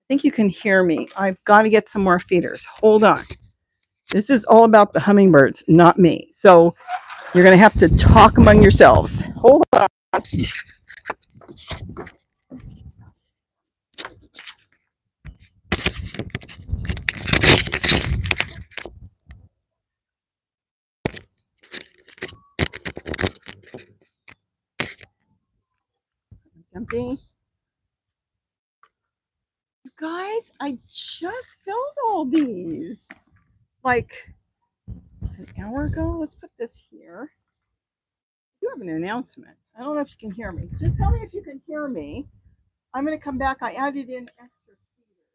think you can hear me. I've got to get some more feeders. Hold on. This is all about the hummingbirds, not me. So you're going to have to talk among yourselves. Hold on. It's empty. You guys, I just filled all these like an hour ago. Let's put this here. You have an announcement. I don't know if you can hear me. Just tell me if you can hear me. I'm going to come back. I added in extra feeders.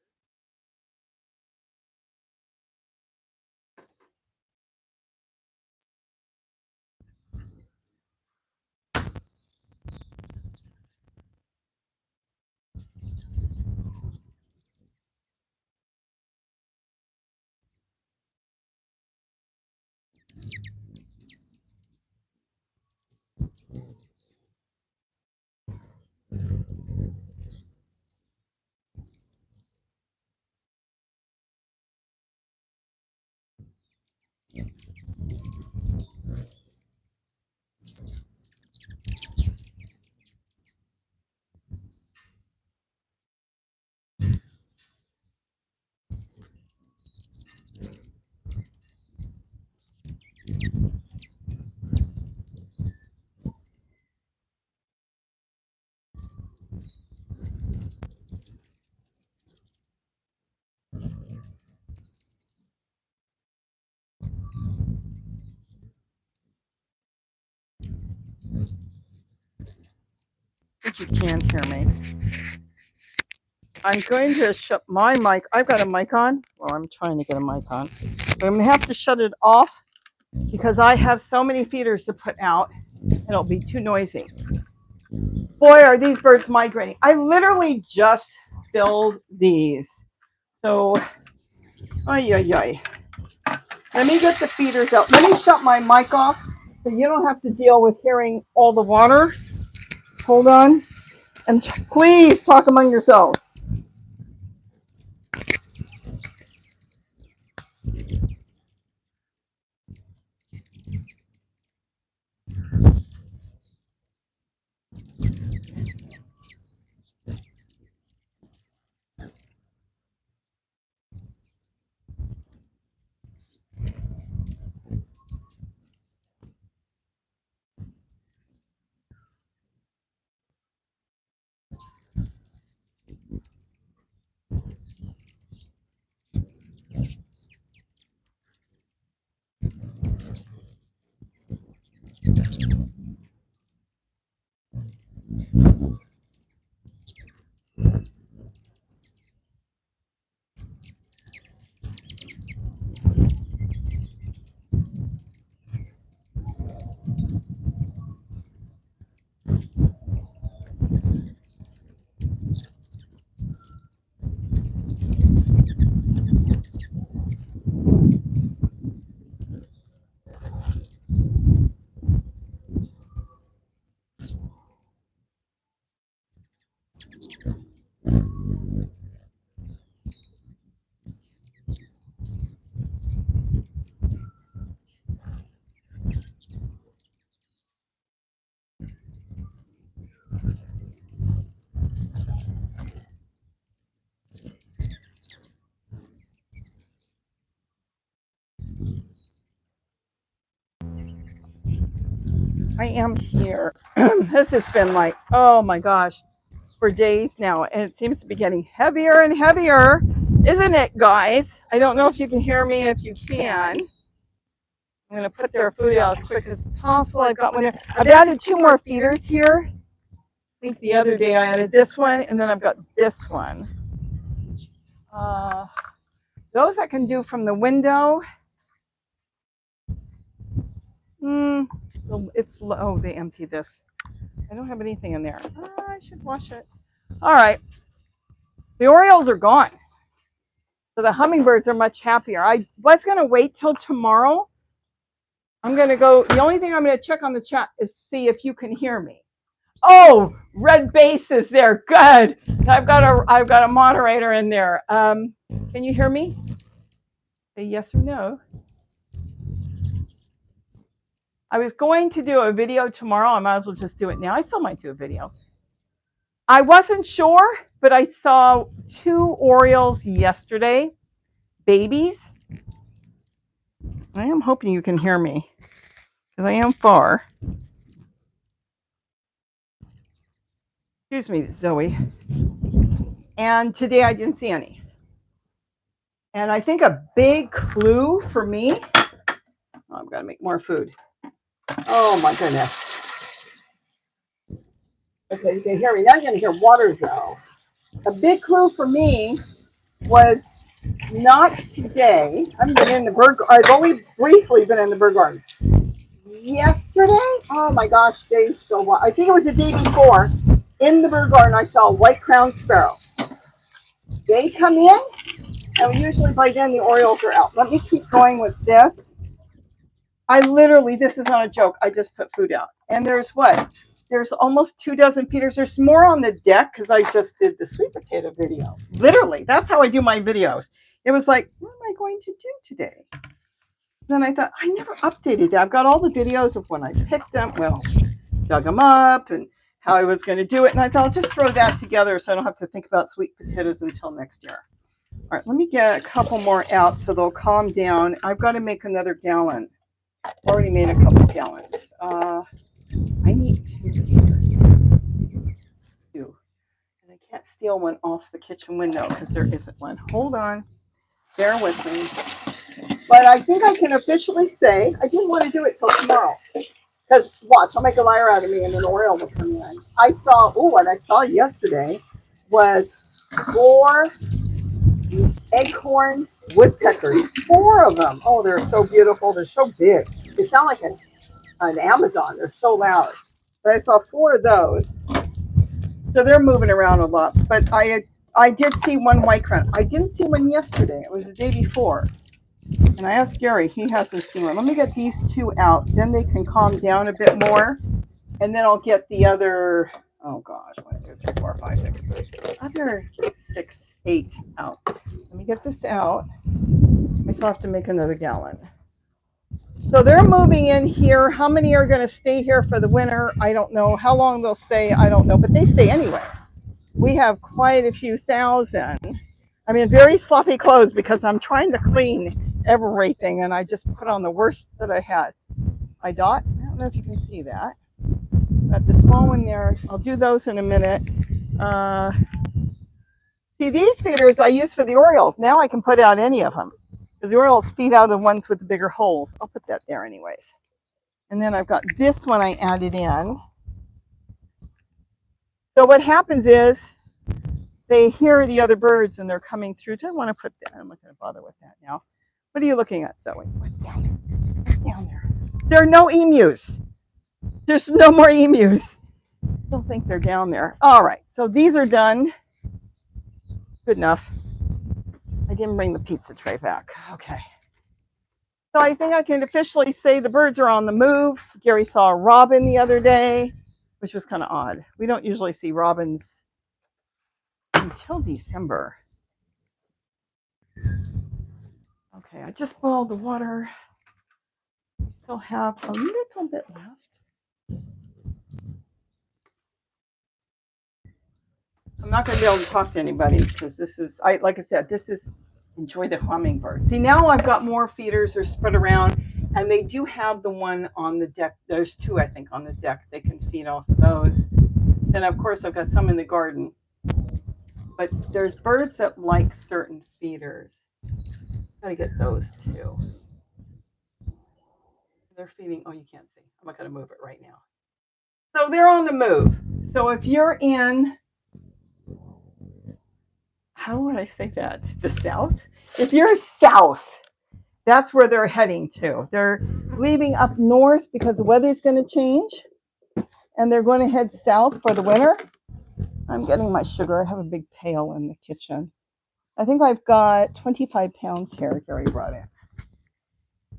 If you can hear me. I'm going to shut my mic. I've got a mic on. Well, I'm trying to get a mic on. But I'm going to have to shut it off because I have so many feeders to put out and it'll be too noisy. Boy, are these birds migrating. I literally just filled these. So, ay. Let me get the feeders out. Let me shut my mic off so you don't have to deal with hearing all the water. Hold on. And please talk among yourselves. I am here. This has been like, oh my gosh, for days now. And it seems to be getting heavier and heavier, isn't it, guys? I don't know if you can hear me. If you can, I'm going to put their food out as quick as possible. I've got one there. I've added two more feeders here. I think the other day I added this one, and then I've got this one. Those I can do from the window. It's low. They empty this. I don't have anything in there. I should wash it. All right. The Orioles are gone. So the hummingbirds are much happier. I was going to wait till tomorrow. I'm going to go. The only thing I'm going to check on the chat is see if you can hear me. Oh, red base is there. Good. I've got a moderator in there. Can you hear me? Say yes or no. I was going to do a video tomorrow. I might as well just do it now. I still might do a video. I wasn't sure, but I saw 2 Orioles yesterday, babies. I am hoping you can hear me because I am far. Excuse me, Zoe. And today I didn't see any. And I think a big clue for me, I've got to make more food. Oh my goodness. Okay, you can hear me. Now you're going to hear water though. A big clue for me was not today. I've been in the bird. I've only briefly been in the bird garden. Yesterday, oh my gosh, Dave's still. I think it was the day before. In the bird garden, I saw a white-crowned sparrow. They come in, and usually by then the Orioles are out. Let me keep going with this. I literally, this is not a joke. I just put food out, and there's what? There's almost 2 dozen feeders. There's more on the deck because I just did the sweet potato video. Literally, that's how I do my videos. It was like, what am I going to do today? Then I thought, I never updated that. I've got all the videos of when I picked them, well, dug them up and how I was going to do it. And I thought, I'll just throw that together so I don't have to think about sweet potatoes until next year. All right, let me get a couple more out so they'll calm down. I've got to make another gallon. Already made a couple gallons. I need 2. And I can't steal one off the kitchen window because there isn't one. Hold on. Bear with me. But I think I can officially say, I didn't want to do it till tomorrow. Because watch, I'll make a liar out of me and an Oriole will come in. I saw, what I saw yesterday was 4 Acorn woodpeckers. 4 of them. Oh, they're so beautiful. They're so big. They sound like an Amazon. They're so loud. But I saw 4 of those. So they're moving around a lot. But I did see one white crown. I didn't see one yesterday. It was the day before. And I asked Gary, he hasn't seen one. Let me get these 2 out. Then they can calm down a bit more. And then I'll get the other, oh gosh, 1, 2, 3, 4, 5, 6, other 6, 8 out. Let me get this out. I still have to make another gallon. So they're moving in here. How many are going to stay here for the winter? I don't know. How long they'll stay, I don't know. But they stay anyway. We have quite a few thousand. I'm in very sloppy clothes because I'm trying to clean everything. And I just put on the worst that I had. I don't know if you can see that. Got the small one there. I'll do those in a minute. See, these feeders I use for the Orioles. Now I can put out any of them. Because the Orioles feed out the ones with the bigger holes. I'll put that there anyways. And then I've got this one I added in. So what happens is they hear the other birds and they're coming through. Do I want to put that? I'm not going to bother with that now. What are you looking at, Zoe? What's down there? What's down there? There are no emus. There's no more emus. Still think they're down there. All right, so these are done. Good enough. I didn't bring the pizza tray back. Okay. So I think I can officially say the birds are on the move. Gary saw a robin the other day, which was kind of odd. We don't usually see robins until December. Okay, I just boiled the water. I still have a little bit left. I'm not going to be able to talk to anybody because this is, like I said, this is enjoy the hummingbird. See, now I've got more feeders are spread around, and they do have the one on the deck. There's 2, I think, on the deck. They can feed off those. Then, of course, I've got some in the garden. But there's birds that like certain feeders. Gotta get those too. They're feeding. Oh, you can't see. I'm not going to move it right now. So they're on the move. So if you're in, how would I say that? The south? If you're south, that's where they're heading to. They're leaving up north because the weather's going to change. And they're going to head south for the winter. I'm getting my sugar. I have a big pail in the kitchen. I think I've got 25 pounds here. Gary brought in.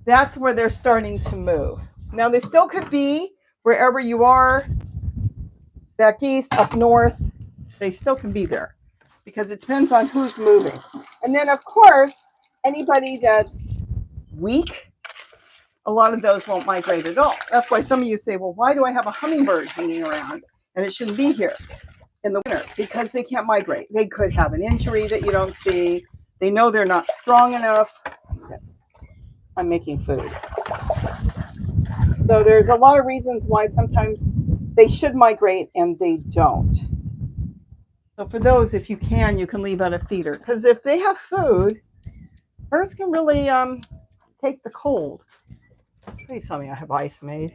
That's where they're starting to move. Now, they still could be wherever you are. back east, up north, they still can be there because it depends on who's moving. And then, of course, anybody that's weak, a lot of those won't migrate at all. That's why some of you say, well, why do I have a hummingbird hanging around and it shouldn't be here in the winter? Because they can't migrate. They could have an injury that you don't see. They know they're not strong enough. I'm making food. So there's a lot of reasons why sometimes they should migrate and they don't. So for those, if you can leave out a feeder. Because if they have food, birds can really take the cold. Please tell me I have ice made.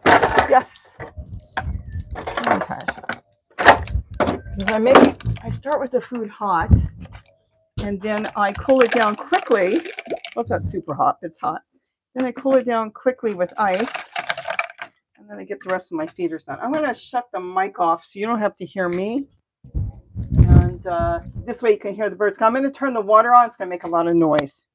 Yes. Okay. Because I start with the food hot, and then I cool it down quickly. What's that super hot? It's hot. Then I cool it down quickly with ice, and then I get the rest of my feeders done. I'm going to shut the mic off so you don't have to hear me. And this way you can hear the birds. I'm going to turn the water on. It's going to make a lot of noise.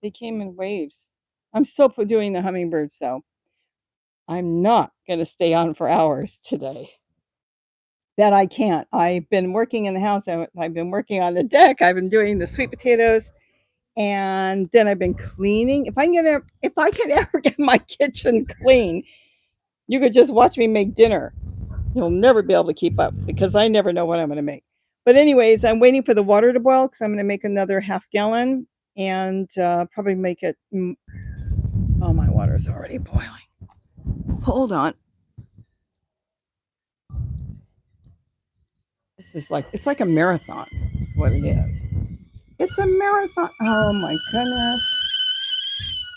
They came in waves. I'm still doing the hummingbirds though. I'm not going to stay on for hours today. That I can't. I've been working in the house. I've been working on the deck. I've been doing the sweet potatoes, and then I've been cleaning. If I can ever get my kitchen clean, you could just watch me make dinner. You'll never be able to keep up because I never know what I'm going to make. But anyways, I'm waiting for the water to boil because I'm going to make another half gallon and probably make it. Oh, my water's already boiling. Hold on. It's like a marathon. Is what it is. It's a marathon. Oh my goodness.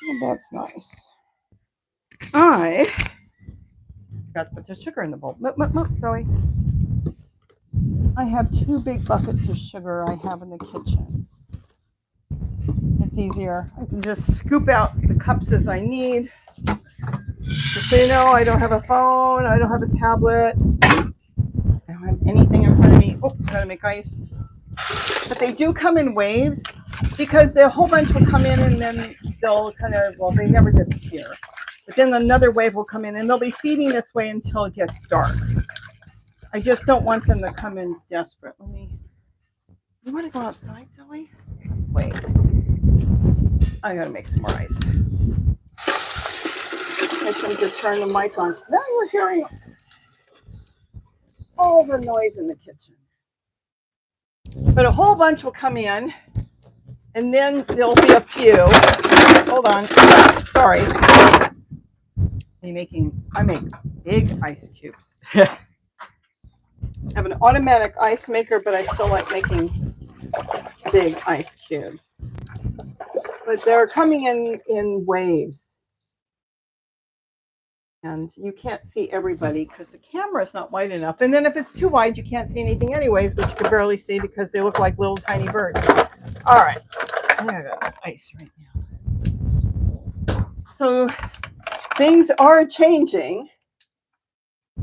Oh, that's nice. I got to put the sugar in the bowl. Look, Zoe. I have 2 big buckets of sugar I have in the kitchen. It's easier. I can just scoop out the cups as I need. Just so you know, I don't have a phone. I don't have a tablet. I don't have anything in front of me. Oh, I gotta make ice. But they do come in waves because a whole bunch will come in and then they'll they never disappear. But then another wave will come in and they'll be feeding this way until it gets dark. I just don't want them to come in desperate. You want to go outside, Zoe? Wait. I gotta make some more ice. I should just turn the mic on. Now you're hearing all the noise in the kitchen. But a whole bunch will come in, and then there'll be a few. Hold on. Sorry. I make big ice cubes. I have an automatic ice maker, but I still like making big ice cubes. But they're coming in waves. And you can't see everybody because the camera is not wide enough. And then if it's too wide, you can't see anything anyways, but you can barely see because they look like little tiny birds. All right. I got ice right now. So things are changing.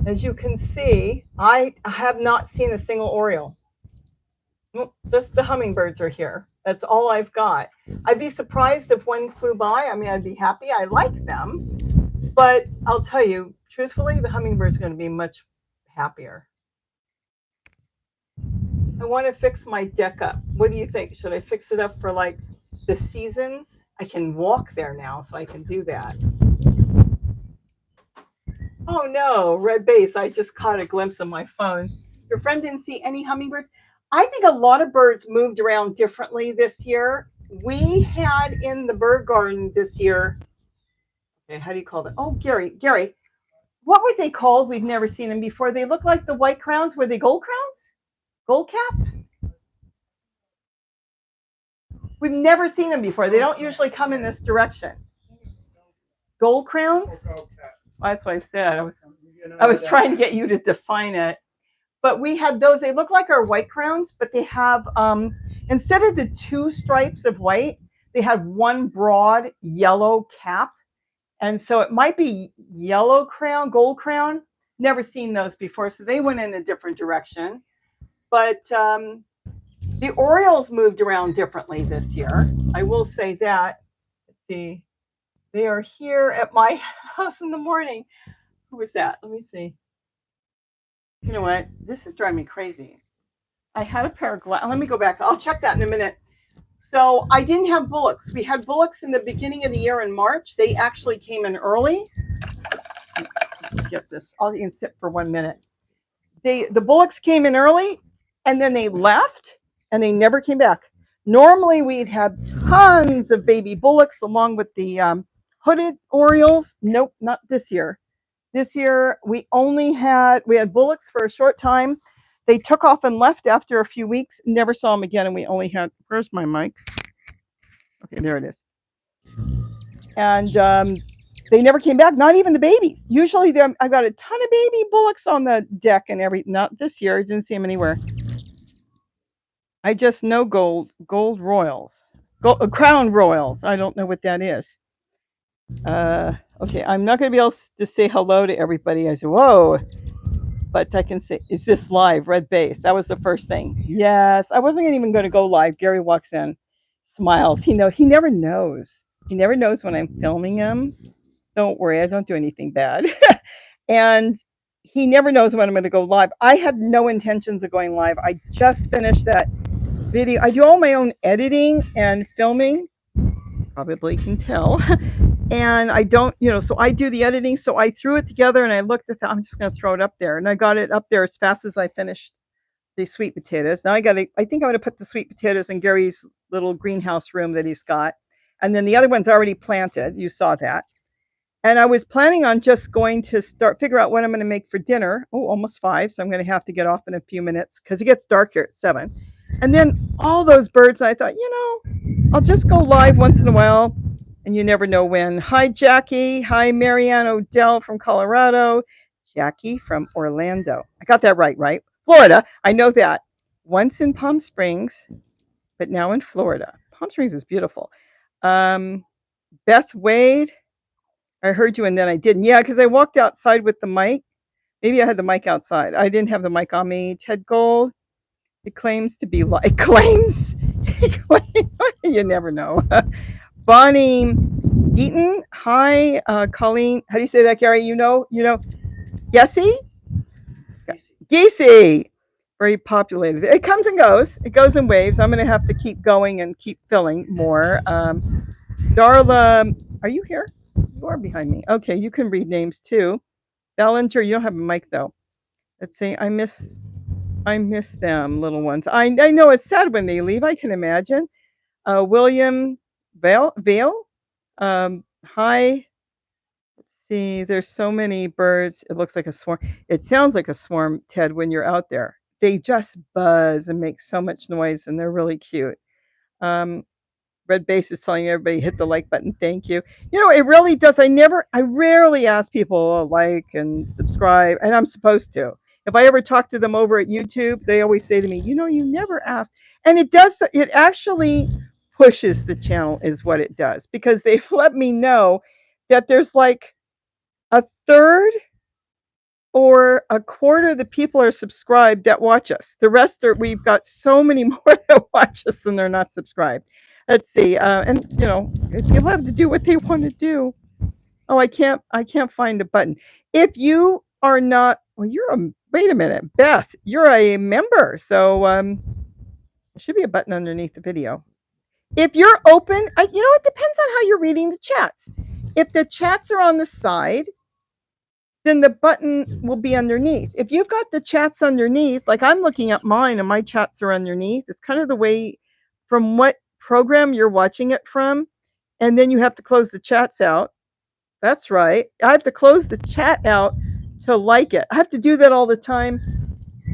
As you can see, I have not seen a single oriole. Just the hummingbirds are here. That's all I've got. I'd be surprised if one flew by. I mean, I'd be happy. I like them. But I'll tell you, truthfully, the hummingbird's going to be much happier. I want to fix my deck up. What do you think? Should I fix it up for like the seasons? I can walk there now, so I can do that. Oh no, red base. I just caught a glimpse of my phone. Your friend didn't see any hummingbirds? I think a lot of birds moved around differently this year. We had in the bird garden this year, okay, how do you call it? Oh, Gary, what were they called? We've never seen them before. They look like the white crowns. Were they gold crowns? Gold cap? We've never seen them before. They don't usually come in this direction. Gold crowns? Well, that's what I said. I was trying to get you to define it. But we had those. They look like our white crowns, but they have instead of the 2 stripes of white, they had 1 broad yellow cap. And so it might be yellow crown, gold crown. Never seen those before, so they went in a different direction. But the Orioles moved around differently this year. I will say that. Let's see. They are here at my house in the morning. Who was that? Let me see. You know what? This is driving me crazy. I had a pair of glasses. Let me go back. I'll check that in a minute. So I didn't have bullocks. We had bullocks in the beginning of the year in March. They actually came in early. Let's get this. I'll even sit for 1 minute. The bullocks came in early, and then they left, and they never came back. Normally, we'd have tons of baby bullocks along with the hooded Orioles. Nope, not this year. This year, we had bullocks for a short time. They took off and left after a few weeks. Never saw them again, and we only had. Where's my mic? Okay, there it is. And they never came back. Not even the babies. Usually, I've got a ton of baby bullocks on the deck and everything. Not this year. I didn't see them anywhere. I just know gold royals, crown royals. I don't know what that is. Okay, I'm not going to be able to say hello to everybody. I said, whoa. But I can say, is this live? Red base. That was the first thing. Yes, I wasn't even going to go live. Gary walks in, smiles. He never knows. He never knows when I'm filming him. Don't worry, I don't do anything bad. And he never knows when I'm going to go live. I had no intentions of going live. I just finished that video. I do all my own editing and filming. Probably can tell. And I don't, so I do the editing. So I threw it together and I looked at that. I'm just going to throw it up there. And I got it up there as fast as I finished the sweet potatoes. Now I think I'm going to put the sweet potatoes in Gary's little greenhouse room that he's got. And then the other one's already planted. You saw that. And I was planning on just going to figure out what I'm going to make for dinner. Oh, almost 5. So I'm going to have to get off in a few minutes because it gets dark here at 7. And then all those birds, I thought, I'll just go live once in a while. And you never know when. Hi, Jackie. Hi, Marianne Odell from Colorado. Jackie from Orlando. I got that right? Florida. I know that. Once in Palm Springs, but now in Florida. Palm Springs is beautiful. Beth Wade. I heard you and then I didn't. Yeah, because I walked outside with the mic. Maybe I had the mic outside. I didn't have the mic on me. Ted Gold. It claims to be live. It claims. You never know. Bonnie Eaton. Hi, Colleen. How do you say that, Gary? You know. Gessie? Geesey. Very populated. It comes and goes. It goes in waves. I'm going to have to keep going and keep filling more. Darla, are you here? You are behind me. Okay, you can read names too. Ballinger, you don't have a mic though. Let's see. I miss them, little ones. I know it's sad when they leave. I can imagine. William Vale. Hi. Let's see. There's so many birds. It looks like a swarm. It sounds like a swarm, Ted, when you're out there. They just buzz and make so much noise, and they're really cute. Red Base is telling everybody hit the like button. Thank you. It really does. I rarely ask people to like and subscribe, and I'm supposed to. If I ever talk to them over at YouTube, they always say to me, you never ask. And it does. It actually pushes the channel is what it does, because they've let me know that there's like a third or a quarter of the people are subscribed that watch us. The rest we've got so many more that watch us and they're not subscribed. Let's see. And people have to do what they want to do. Oh, I can't find a button. If you are not, wait a minute, Beth, you're a member. So there should be a button underneath the video. If you're open, it depends on how you're reading the chats. If the chats are on the side, then the button will be underneath. If you've got the chats underneath, like I'm looking at mine and my chats are underneath, it's kind of the way from what program you're watching it from. And then you have to close the chats out. That's right. I have to close the chat out to like it. I have to do that all the time.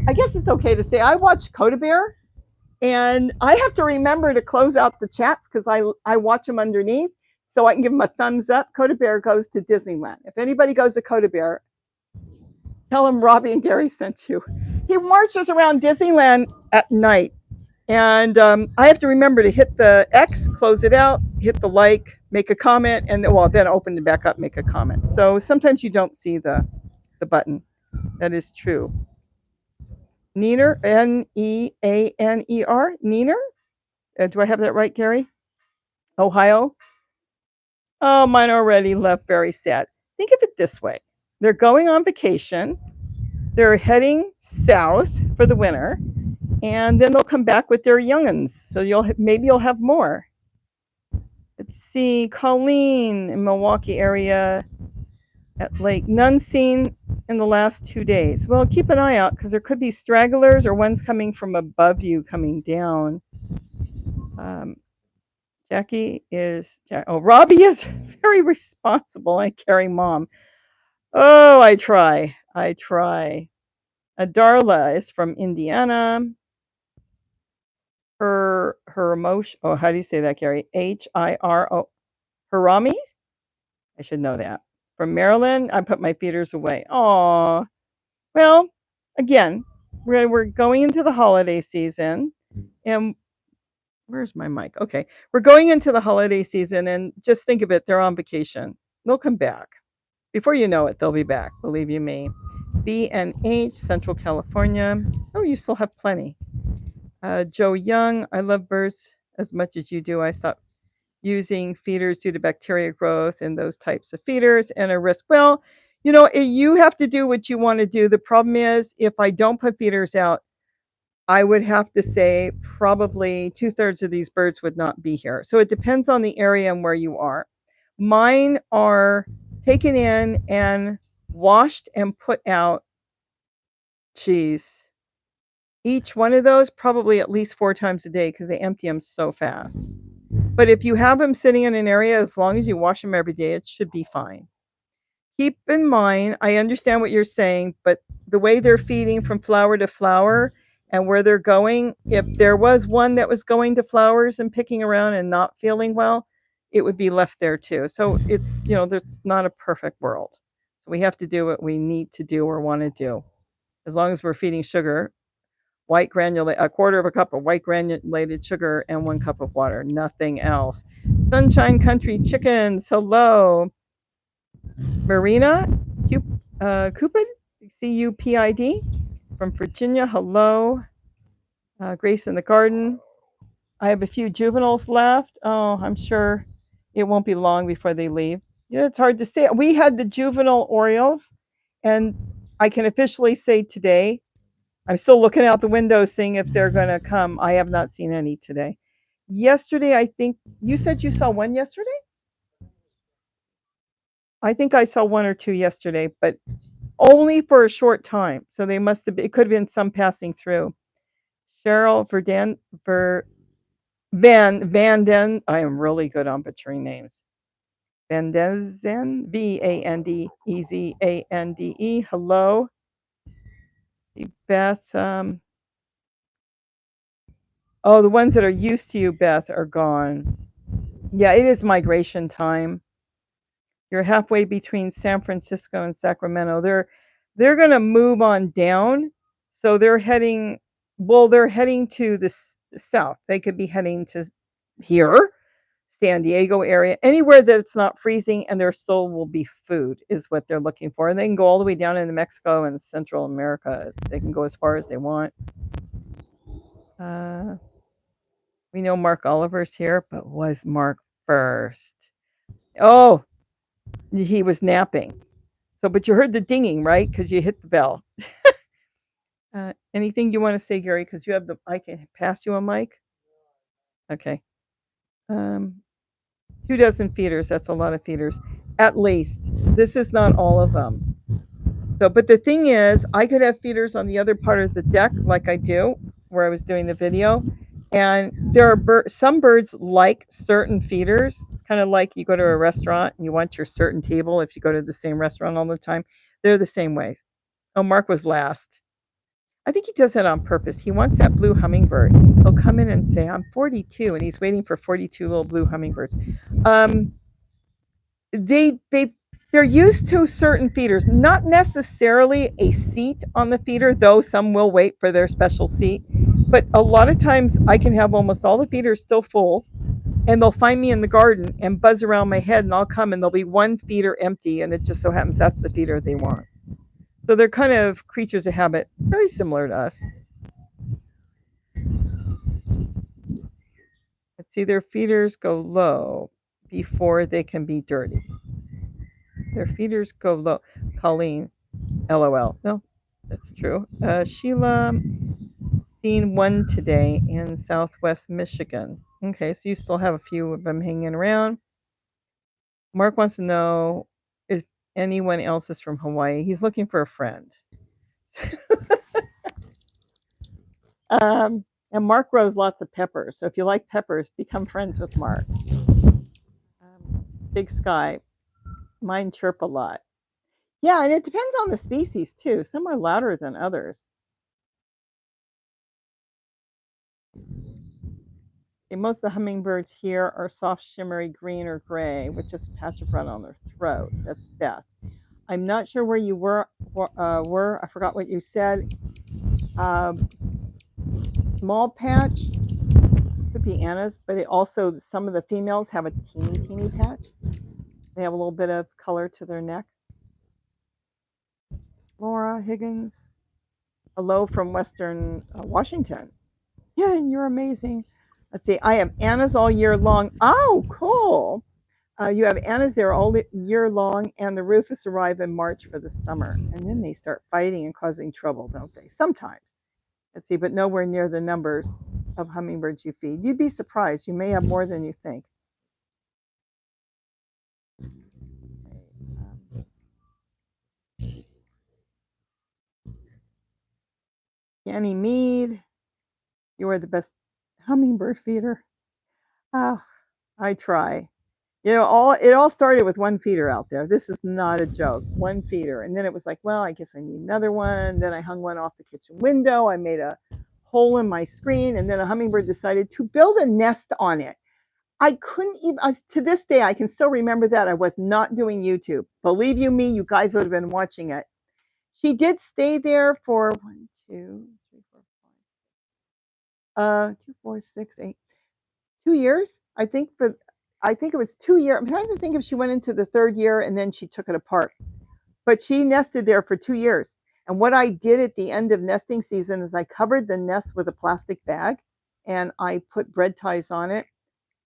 I guess it's okay to say I watch Coda Bear, and I have to remember to close out the chats because I watch them underneath. So I can give them a thumbs up. Coda Bear goes to Disneyland. If anybody goes to Coda Bear, tell them Robbie and Gary sent you. He marches around Disneyland at night. And I have to remember to hit the X, close it out, hit the like, make a comment, and then open it back up, make a comment. So sometimes you don't see the button. That is true. Neener, Neaner, Neener. Do I have that right, Gary? Ohio. Oh, mine already left. Very sad. Think of it this way: they're going on vacation. They're heading south for the winter, and then they'll come back with their young'uns. So maybe you'll have more. Let's see, Colleen in Milwaukee area at Lake. None seen in the last 2 days. Well, keep an eye out because there could be stragglers or ones coming from above you coming down. Jackie is, Robbie is very responsible. I carry mom. Oh, I try. Darla is from Indiana. Her emotion. Oh, how do you say that, Gary? Hiro. Harami? I should know that. From Maryland, I put my feeders away. Aw. Well, again, we're going into the holiday season, and where's my mic? Okay, we're going into the holiday season, and just think of it: they're on vacation. They'll come back. Before you know it, they'll be back. Believe you me. BNH, Central California. Oh, you still have plenty. Joe Young, I love birds as much as you do. I stopped using feeders due to bacteria growth and those types of feeders and a risk. Well, you have to do what you want to do. The problem is, if I don't put feeders out, I would have to say probably 2/3 of these birds would not be here. So it depends on the area and where you are. Mine are taken in and washed and put out. Geez. Each one of those probably at least 4 times a day because they empty them so fast. But if you have them sitting in an area, as long as you wash them every day, it should be fine. Keep in mind, I understand what you're saying, but the way they're feeding from flower to flower and where they're going, if there was one that was going to flowers and picking around and not feeling well, it would be left there too. So it's, there's not a perfect world. So we have to do what we need to do or want to do. As long as we're feeding sugar, a quarter of a cup of white granulated sugar and 1 cup of water, nothing else. Sunshine Country Chickens, hello. Marina Cupid, Cupid from Virginia, hello. Grace in the Garden. I have a few juveniles left. Oh, I'm sure it won't be long before they leave. Yeah, it's hard to say. We had the juvenile Orioles, and I can officially say today, I'm still looking out the window seeing if they're going to come. I have not seen any today. Yesterday, I think you said you saw one yesterday? I think I saw 1 or 2 yesterday, but only for a short time. So they must have been, it could have been some passing through. Cheryl Vanden, I am really good on butchering names. Vandezen, Vandezande, hello. Beth, the ones that are used to you, Beth, are gone. Yeah, it is migration time. You're halfway between San Francisco and Sacramento. They're going to move on down. So they're heading to the south. They could be heading to here, San Diego area, anywhere that it's not freezing and there still will be food is what they're looking for. And they can go all the way down into Mexico and Central America. They can go as far as they want. We know Mark Oliver's here, but was Mark first? Oh, he was napping. So, but you heard the dinging, right? Because you hit the bell. Anything you want to say, Gary? Because you have I can pass you a mic. Okay. 2 dozen feeders. That's a lot of feeders. At least. This is not all of them. So, but the thing is, I could have feeders on the other part of the deck like I do, where I was doing the video. And there are some birds like certain feeders. It's kind of like you go to a restaurant and you want your certain table if you go to the same restaurant all the time. They're the same way. Oh, Mark was last. I think he does that on purpose. He wants that blue hummingbird. He'll come in and say, I'm 42, and he's waiting for 42 little blue hummingbirds. They're They're used to certain feeders, not necessarily a seat on the feeder, though some will wait for their special seat. But a lot of times I can have almost all the feeders still full, and they'll find me in the garden and buzz around my head, and I'll come and there'll be one feeder empty, and it just so happens that's the feeder they want. So they're kind of creatures of habit, very similar to us. Let's see, their feeders go low before they can be dirty. Their feeders go low. Colleen, LOL. No, that's true. Sheila, seen one today in Southwest Michigan. Okay, so you still have a few of them hanging around. Mark wants to know if anyone else is from Hawaii. He's looking for a friend. And Mark grows lots of peppers. So if you like peppers, become friends with Mark. Big Sky. Mine chirp a lot. Yeah, and it depends on the species too. Some are louder than others. And most of the hummingbirds here are soft, shimmery green or gray with just a patch of red on their throat. That's Beth. I'm not sure where you were. I forgot what you said. Small patch could be Anna's, but it also, some of the females have a teeny patch. They have a little bit of color to their neck. Laura Higgins. Hello from Western Washington. Yeah, and you're amazing. Let's see. I have Anna's all year long. Oh, cool. You have Anna's there all year long, and the Rufus arrive in March for the summer. And then they start fighting and causing trouble, don't they? Sometimes. Let's see, but nowhere near the numbers of hummingbirds you feed. You'd be surprised. You may have more than you think. Annie Mead, you are the best hummingbird feeder. Oh, I try. You know, it all started with one feeder out there. This is not a joke. One feeder. And then it was like, well, I guess I need another one. Then I hung one off the kitchen window. I made a hole in my screen, and then a hummingbird decided to build a nest on it. I couldn't even, to this day, I can still remember that. I was not doing YouTube. Believe you me, you guys would have been watching it. She did stay there for 1, 2, 3, 4, 5, 2, 4, 6, 8, 2 years. I think it was 2 years. I'm trying to think if she went into the third year and then she took it apart. But she nested there for 2 years. And what I did at the end of nesting season is I covered the nest with a plastic bag and I put bread ties on it.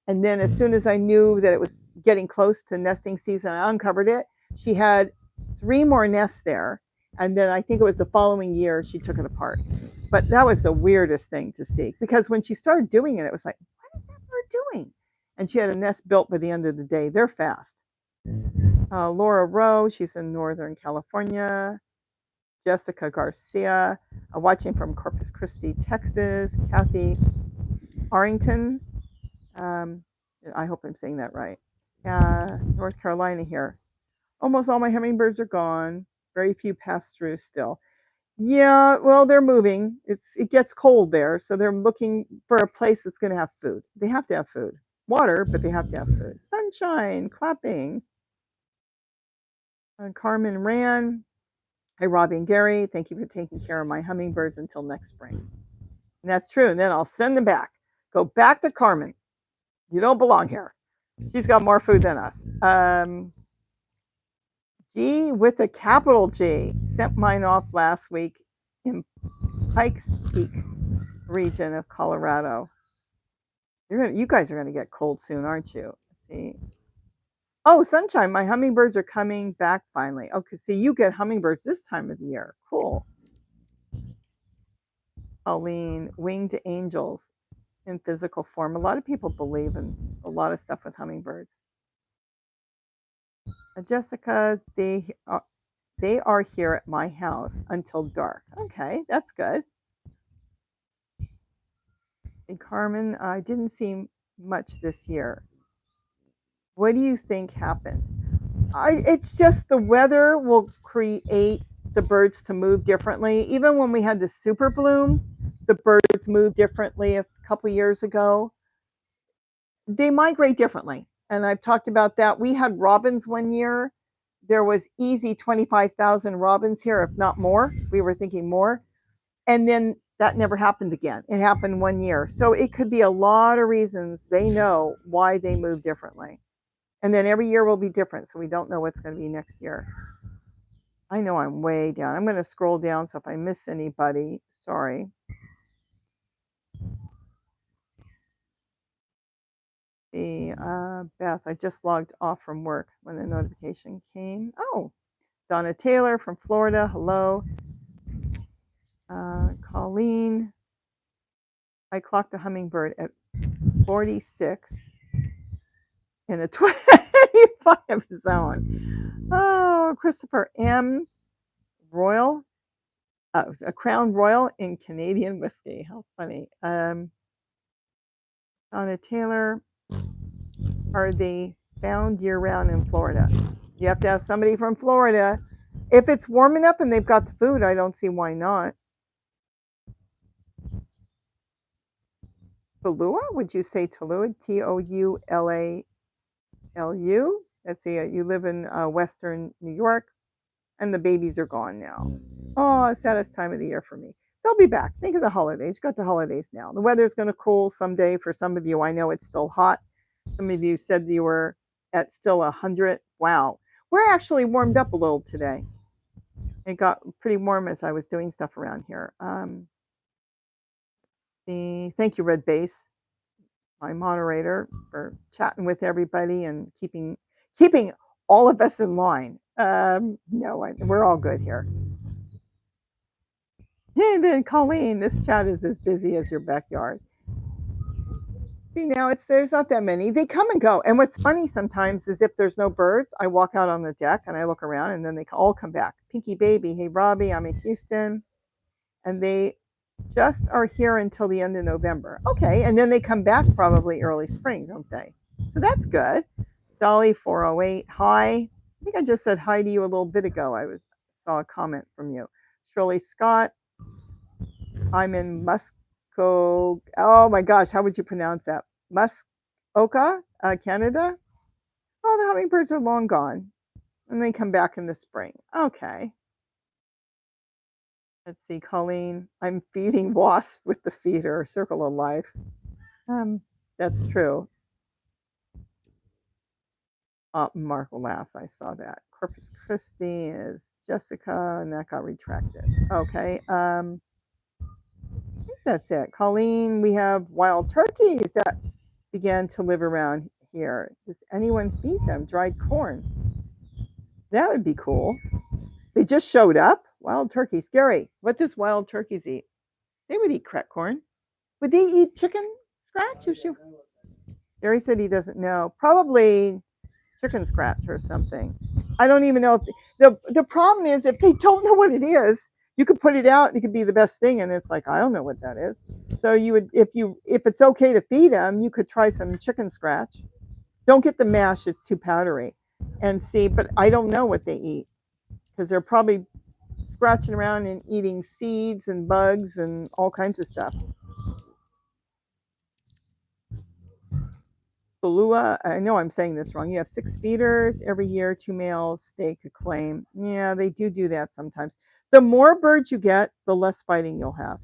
And then as soon as I knew that it was getting close to nesting season, I uncovered it. She had 3 more nests there. And then I think it was the following year she took it apart. But that was the weirdest thing to see, because when she started doing it, it was like, what is that bird doing? And she had a nest built by the end of the day. They're fast. Laura Rowe, she's in Northern California. Jessica Garcia, watching from Corpus Christi, Texas. Kathy Arrington, I hope I'm saying that right. North Carolina here. Almost all my hummingbirds are gone. Very few pass through still. Yeah, well, they're moving. It gets cold there, so they're looking for a place that's going to have food. They have to have food. Water, but they have to have food. Sunshine, clapping. Carmen Ran. Hey, Robbie and Gary, thank you for taking care of my hummingbirds until next spring. And that's true. And then I'll send them back. Go back to Carmen. You don't belong here. She's got more food than us. G with a capital G. Sent mine off last week in Pikes Peak region of Colorado. You guys are going to get cold soon, aren't you? Let's see. Oh, sunshine. My hummingbirds are coming back finally. Okay, see, you get hummingbirds this time of the year. Cool. Pauline, winged angels in physical form. A lot of people believe in a lot of stuff with hummingbirds. Jessica, they are here at my house until dark. Okay, that's good. And Carmen, I didn't see much this year. What do you think happened? It's just the weather will create the birds to move differently. Even when we had the super bloom, the birds moved differently a couple years ago. They migrate differently. And I've talked about that. We had robins one year there was easy 25,000 robins here, if not more. We were thinking more. And then that never happened again. It happened 1 year. So it could be a lot of reasons they know why they move differently. And then every year will be different. So we don't know what's going to be next year. I know I'm way down. I'm going to scroll down. So if I miss anybody, sorry. Beth, I just logged off from work when the notification came. Oh, Donna Taylor from Florida. Hello. Colleen. I clocked the hummingbird at 46 in a 25 zone. Oh, Christopher M. Royal. A Crown Royal in Canadian whiskey. How funny. Donna Taylor. Are they found year-round in Florida? You have to have somebody from Florida. If it's warm enough and they've got the food, I don't see why not. Tallulah? Would you say Tallulah? Toulalu? Let's see. You live in Western New York, and the babies are gone now. Oh, saddest time of the year for me. They'll be back. Think of the holidays. You got the holidays now. The weather's going to cool someday. For some of you, I know it's still hot. Some of you said you were at still 100. Wow. We're actually warmed up a little today. It got pretty warm as I was doing stuff around here. Thank you, Red Base, my moderator, for chatting with everybody and keeping all of us in line. No, we're all good here. And then Colleen, this chat is as busy as your backyard. See, now there's not that many. They come and go. And what's funny sometimes is if there's no birds, I walk out on the deck and I look around and then they all come back. Pinky Baby, hey Robbie, I'm in Houston. And they just are here until the end of November. Okay, and then they come back probably early spring, don't they? So that's good. Dolly 408, hi. I think I just said hi to you a little bit ago. Saw a comment from you. Shirley Scott, I'm in Musco. Oh my gosh, how would you pronounce that? Muskoka, Canada. Oh, the hummingbirds are long gone, and they come back in the spring. Okay. Let's see, Colleen. I'm feeding wasps with the feeder. Circle of life. That's true. Mark Lass, I saw that. Corpus Christi is Jessica, and that got retracted. Okay. I think that's it. Colleen, we have wild turkeys that began to live around here. Does anyone feed them dried corn? That would be cool. They just showed up. Wild turkeys. Gary, what does wild turkeys eat? They would eat crack corn. Would they eat chicken scratch? Gary said he doesn't know. Probably chicken scratch or something. I don't even know if the problem is if they don't know what it is, you could put it out and it could be the best thing, and it's like, I don't know what that is. So you would, if it's okay to feed them, you could try some chicken scratch. Don't get the mash, it's too powdery. And see, but I don't know what they eat because they're probably scratching around and eating seeds and bugs and all kinds of stuff. Tallulah, I know I'm saying this wrong. You have 6 feeders every year, 2 males they could claim. Yeah, they do that sometimes. The more birds you get, the less fighting you'll have.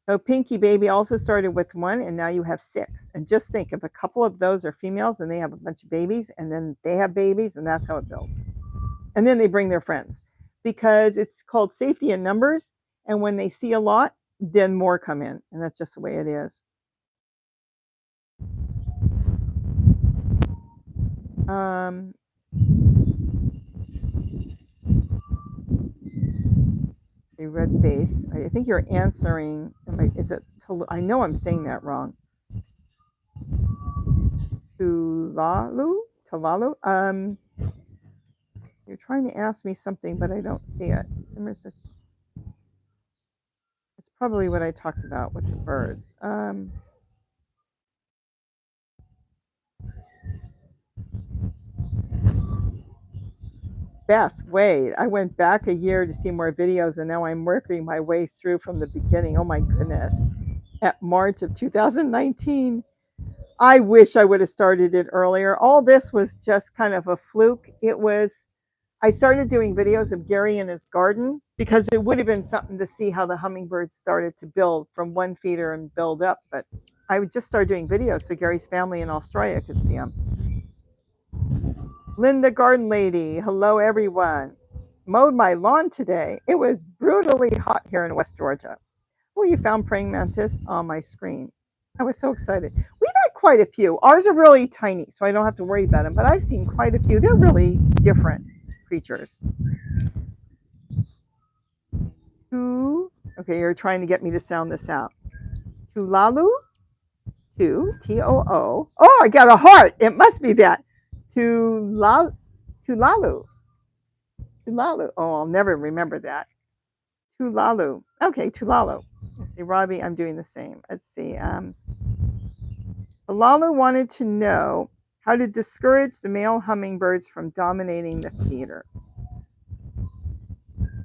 So Pinky Baby also started with 1, and now you have 6. And just think, if a couple of those are females and they have a bunch of babies, and then they have babies, and that's how it builds. And then they bring their friends because it's called safety in numbers. And when they see a lot, then more come in, and that's just the way it is. A red base. I think you're answering. Is it? I know I'm saying that wrong. Talalu. You're trying to ask me something, but I don't see it. It's probably what I talked about with the birds. Beth, wait, I went back a year to see more videos, and now I'm working my way through from the beginning. Oh my goodness. At March of 2019. I wish I would have started it earlier. All this was just kind of a fluke. I started doing videos of Gary in his garden because it would have been something to see how the hummingbirds started to build from one feeder and build up. But I would just start doing videos so Gary's family in Australia could see them. Linda Garden Lady, hello everyone. Mowed my lawn today. It was brutally hot here in West Georgia. Oh, you found praying mantis on my screen. I was so excited. We've had quite a few. Ours are really tiny, so I don't have to worry about them, but I've seen quite a few. They're really different creatures. Okay, you're trying to get me to sound this out. Tulalu, T-O-O. Oh, I got a heart. It must be that. Tulalu. Tulalu. Oh, I'll never remember that. Tulalu. Okay, Tulalu. Let's see, Robbie, I'm doing the same. Let's see. Tulalu wanted to know how to discourage the male hummingbirds from dominating the feeder.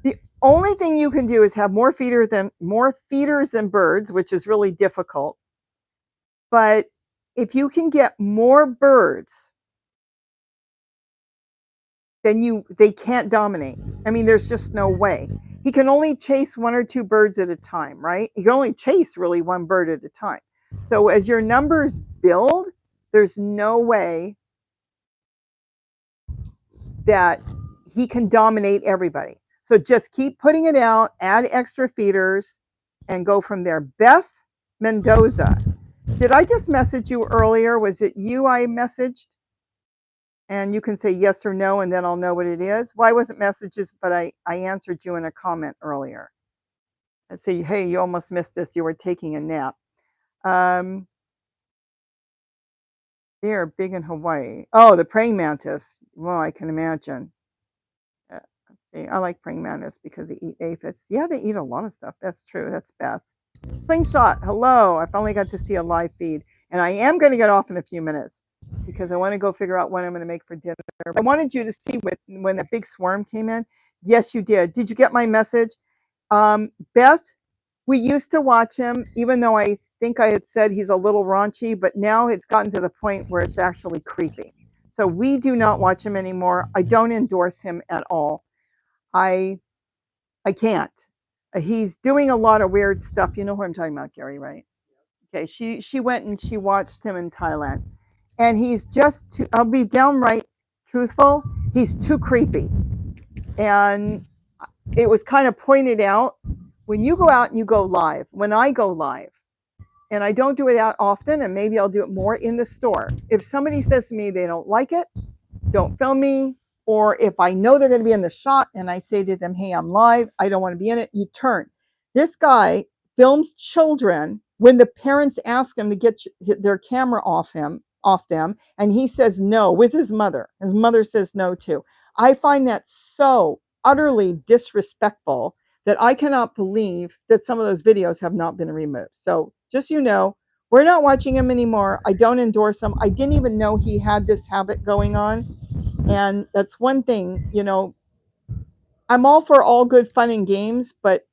The only thing you can do is have more feeders than birds, which is really difficult. But if you can get more birds, then they can't dominate. I mean, there's just no way. He can only chase one or two birds at a time, right? He can only chase really one bird at a time. So as your numbers build, there's no way that he can dominate everybody. So just keep putting it out, add extra feeders, and go from there. Beth Mendoza. Did I just message you earlier? Was it you I messaged? And you can say yes or no, and then I'll know what it is. Why wasn't messages, but I answered you in a comment earlier. Let's say, hey, you almost missed this. You were taking a nap. They are big in Hawaii. Oh, the praying mantis. Well, I can imagine. Let's see. I like praying mantis because they eat aphids. Yeah, they eat a lot of stuff. That's true. That's Beth. Slingshot, hello. I finally got to see a live feed. And I am going to get off in a few minutes because I want to go figure out what I'm going to make for dinner. I wanted you to see when that big swarm came in. Yes, you did. Did you get my message? Beth, we used to watch him, even though I think I had said he's a little raunchy, but now it's gotten to the point where it's actually creepy. So we do not watch him anymore. I don't endorse him at all. I can't. He's doing a lot of weird stuff. You know who I'm talking about, Gary, right? Okay, she went and she watched him in Thailand. And he's just too, I'll be downright truthful, he's too creepy. And it was kind of pointed out when you go out and you go live, when I go live, and I don't do it that often, and maybe I'll do it more in the store. If somebody says to me they don't like it, don't film me. Or if I know they're going to be in the shot and I say to them, hey, I'm live, I don't want to be in it, you turn. This guy films children when the parents ask him to get their camera off them, and he says no with his mother. His mother says no too. I find that so utterly disrespectful that I cannot believe that some of those videos have not been removed. So just we're not watching him anymore. I don't endorse him. I didn't even know he had this habit going on. And that's one thing, I'm all for all good fun and games, but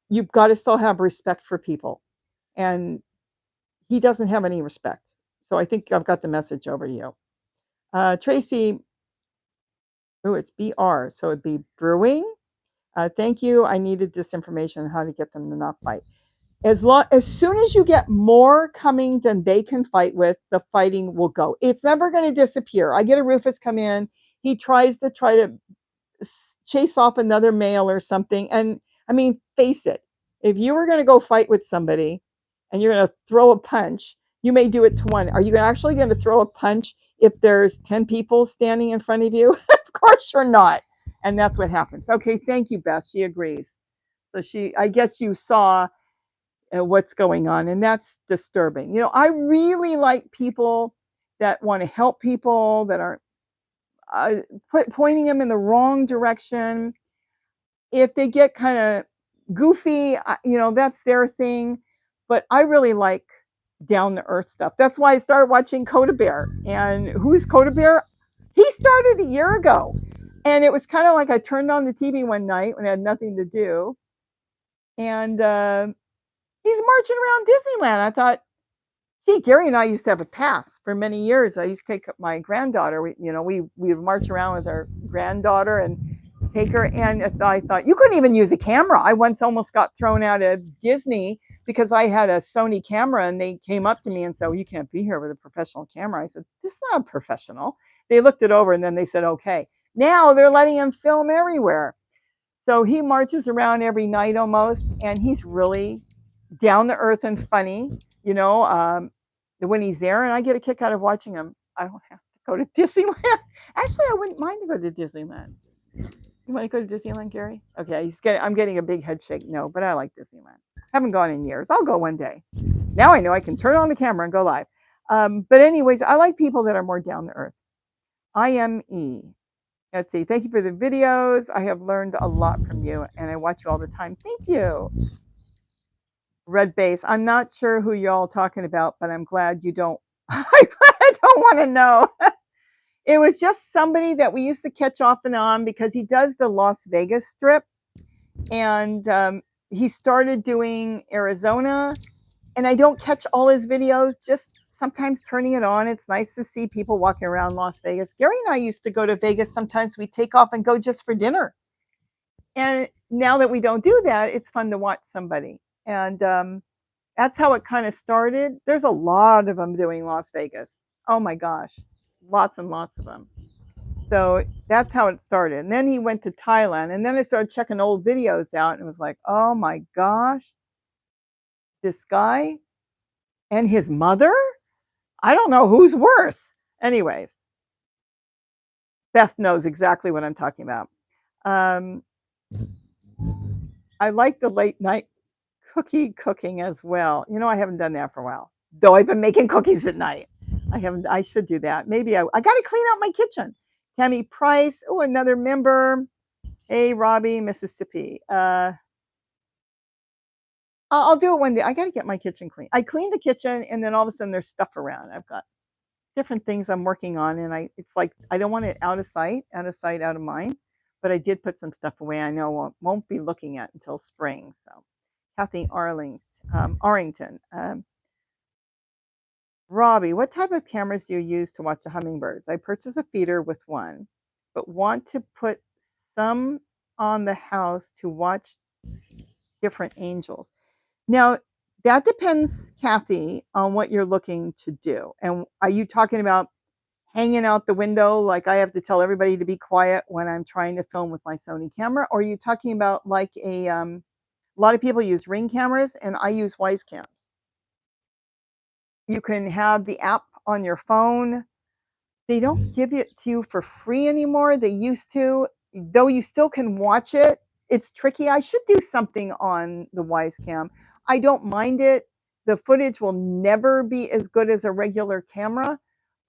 you've got to still have respect for people. And he doesn't have any respect. So I think I've got the message over to you. Tracy, it's BR, so it'd be brewing. Thank you. I needed this information on how to get them to not fight. As soon as you get more coming than they can fight with, the fighting will go. It's never going to disappear. I get a Rufus come in. He tries to chase off another male or something. And I mean, face it, if you were going to go fight with somebody and you're going to throw a punch, you may do it to one. Are you actually going to throw a punch if there's 10 people standing in front of you? Of course you're not. And that's what happens. Okay, thank you, Beth. She agrees. So I guess you saw what's going on, and that's disturbing. I really like people that want to help people, that aren't pointing them in the wrong direction. If they get kind of goofy, that's their thing. But I really like down to earth stuff. That's why I started watching Coda Bear. And who's Coda Bear? He started a year ago. And it was kind of like I turned on the TV one night when I had nothing to do. And he's marching around Disneyland. I thought, Gee, Gary and I used to have a pass for many years. I used to take my granddaughter. We would march around with our granddaughter and take her. And I thought you couldn't even use a camera. I once almost got thrown out of Disney because I had a Sony camera, and they came up to me and said, "Well, you can't be here with a professional camera." I said, "This is not professional." They looked it over and then they said, "Okay." Now they're letting him film everywhere. So he marches around every night almost, and he's really down to earth and funny, you know, when he's there, and I get a kick out of watching him. I don't have to go to Disneyland. Actually, I wouldn't mind to go to Disneyland. You want to go to Disneyland, Gary? Okay, I'm getting a big head shake. No, but I like Disneyland. Haven't gone in years. I'll go one day. Now I know I can turn on the camera and go live. But anyways, I like people that are more down to earth. IME. Let's see. Thank you for the videos. I have learned a lot from you, and I watch you all the time. Thank you. Red base. I'm not sure who y'all talking about, but I'm glad you don't. I don't want to know. It was just somebody that we used to catch off and on because he does the Las Vegas strip, and he started doing Arizona. And I don't catch all his videos, just sometimes turning it on. It's nice to see people walking around Las Vegas. Gary and I used to go to Vegas. Sometimes we take off and go just for dinner. And now that we don't do that, it's fun to watch somebody. And that's how it kind of started. There's a lot of them doing Las Vegas. Oh my gosh, lots and lots of them. So that's how it started. And then he went to Thailand. And then I started checking old videos out and it was like, oh my gosh, this guy and his mother? I don't know who's worse. Anyways, Beth knows exactly what I'm talking about. I like the late night cookie cooking as well. You know, I haven't done that for a while, though I've been making cookies at night. I should do that. Maybe I got to clean out my kitchen. Tammy Price. Oh, another member. Hey, Robbie, Mississippi. I'll do it one day. I got to get my kitchen clean. I clean the kitchen and then all of a sudden there's stuff around. I've got different things I'm working on, and it's like I don't want it out of sight, out of mind. But I did put some stuff away. I know won't be looking at until spring. So, Kathy Arlington, Robbie, what type of cameras do you use to watch the hummingbirds? I purchased a feeder with one, but want to put some on the house to watch different angels. Now, that depends, Kathy, on what you're looking to do. And are you talking about hanging out the window like I have to tell everybody to be quiet when I'm trying to film with my Sony camera? Or are you talking about like a lot of people use Ring cameras and I use Wise cams. You can have the app on your phone. They don't give it to you for free anymore. They used to, though you still can watch it. It's tricky. I should do something on the Wise cam. I don't mind it. The footage will never be as good as a regular camera,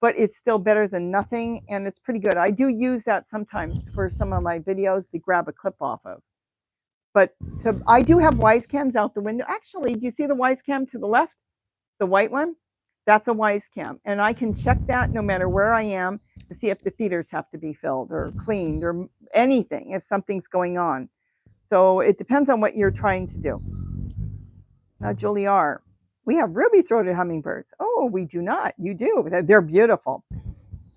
but it's still better than nothing, and it's pretty good. I do use that sometimes for some of my videos to grab a clip off of. But I do have Wise cams out the window. Actually, do you see the Wise cam to the left? The white one? That's a Wise cam. And I can check that no matter where I am to see if the feeders have to be filled or cleaned or anything, if something's going on. So it depends on what you're trying to do. Now, Julie R., we have ruby-throated hummingbirds. Oh, we do not. You do. They're beautiful.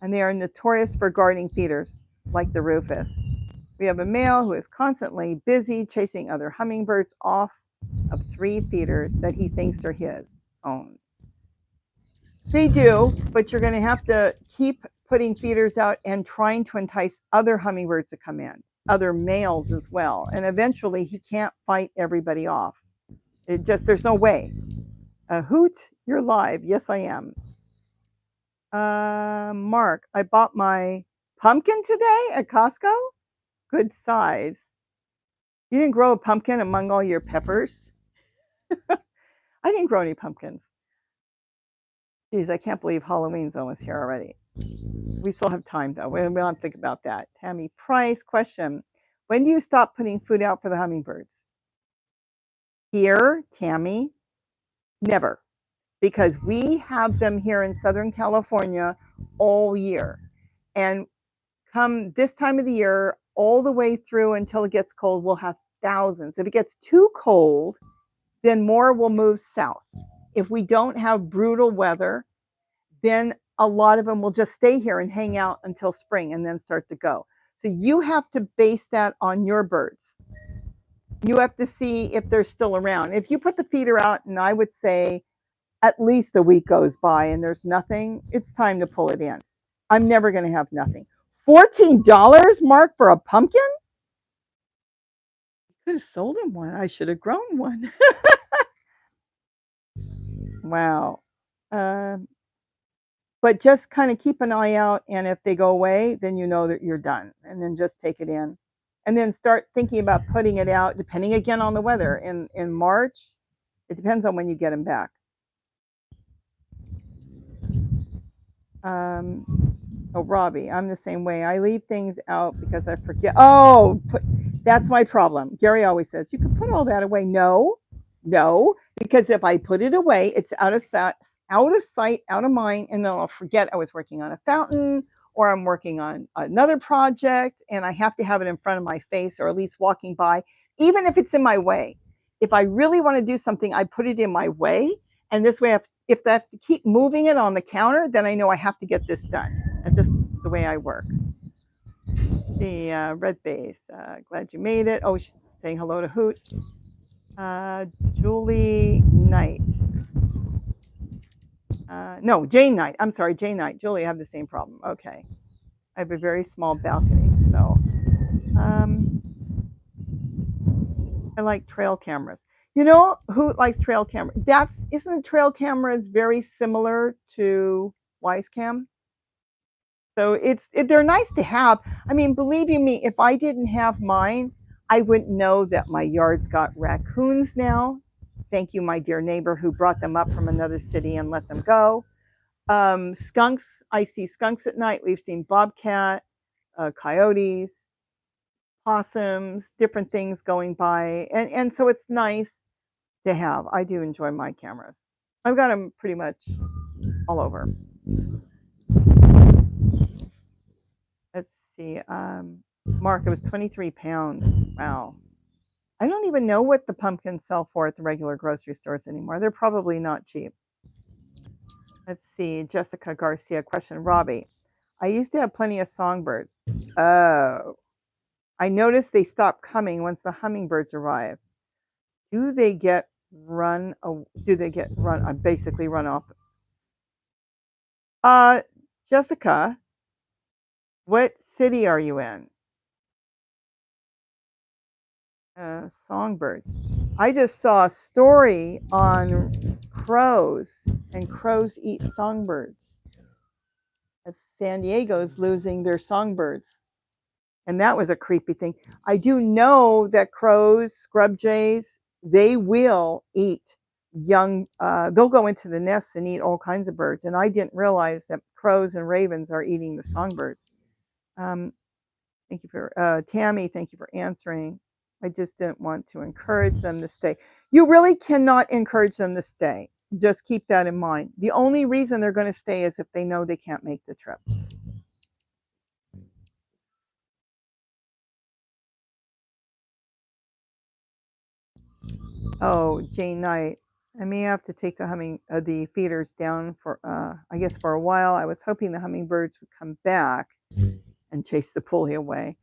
And they are notorious for guarding feeders, like the rufous. We have a male who is constantly busy chasing other hummingbirds off of 3 feeders that he thinks are his own. They do, but you're going to have to keep putting feeders out and trying to entice other hummingbirds to come in, other males as well. And eventually he can't fight everybody off. There's no way. Hoot, you're live. Yes, I am. Mark, I bought my pumpkin today at Costco. Good size. You didn't grow a pumpkin among all your peppers? I didn't grow any pumpkins. Geez, I can't believe Halloween's almost here already. We still have time, though. We don't have to think about that. Tammy Price, question. When do you stop putting food out for the hummingbirds? Here, Tammy, never. Because we have them here in Southern California all year. And come this time of the year, all the way through until it gets cold, we'll have thousands. If it gets too cold, then more will move south. if we don't have brutal weather, then a lot of them will just stay here and hang out until spring and then start to go. So you have to base that on your birds. You have to see if they're still around. If you put the feeder out, and I would say at least a week goes by and there's nothing, it's time to pull it in. I'm never going to have nothing. $14, Mark, for a pumpkin? I could have sold him one. I should have grown one. Wow. Um, but just kind of keep an eye out, and if they go away, then you know that you're done, and then just take it in, and then start thinking about putting it out, depending again on the weather. In March, it depends on when you get them back. Um, oh, Robbie, I'm the same way. I leave things out because I forget. Oh, that's my problem. Gary always says, you can put all that away. No, no, because if I put it away, it's out of sight, out of mind, and then I'll forget I was working on a fountain or I'm working on another project, and I have to have it in front of my face or at least walking by, even if it's in my way. If I really want to do something, I put it in my way, and this way, if I have to keep moving it on the counter, then I know I have to get this done. That's just the way I work. The red base, glad you made it. Oh, she's saying hello to Hoot. Julie Knight. No, Jane Knight. I'm sorry, Jane Knight. Julie, I have the same problem. Okay. I have a very small balcony, so I like trail cameras. You know who likes trail camera? Isn't trail cameras very similar to Wisecam? So they're nice to have. I mean, believe you me, if I didn't have mine, I wouldn't know that my yard's got raccoons now. Thank you, my dear neighbor who brought them up from another city and let them go. Skunks, I see skunks at night. We've seen bobcat, coyotes, possums, different things going by. And so it's nice to have. I do enjoy my cameras. I've got them pretty much all over. Let's see. Mark, it was 23 pounds. Wow. I don't even know what the pumpkins sell for at the regular grocery stores anymore. They're probably not cheap. Let's see. Jessica Garcia question. Robbie, I used to have plenty of songbirds. Oh, I noticed they stopped coming once the hummingbirds arrive. Do they get run? Do they get run? Basically run off. Uh, Jessica, what city are you in? Songbirds. I just saw a story on crows, and crows eat songbirds. As San Diego's losing their songbirds. And that was a creepy thing. I do know that crows, scrub jays, they will eat young, they'll go into the nests and eat all kinds of birds. And I didn't realize that crows and ravens are eating the songbirds. Thank you for, Tammy, thank you for answering. I just didn't want to encourage them to stay. You really cannot encourage them to stay. Just keep that in mind. The only reason they're going to stay is if they know they can't make the trip. Oh, Jane Knight. I may have to take the feeders down for, I guess, for a while. I was hoping the hummingbirds would come back and chase the pulley away.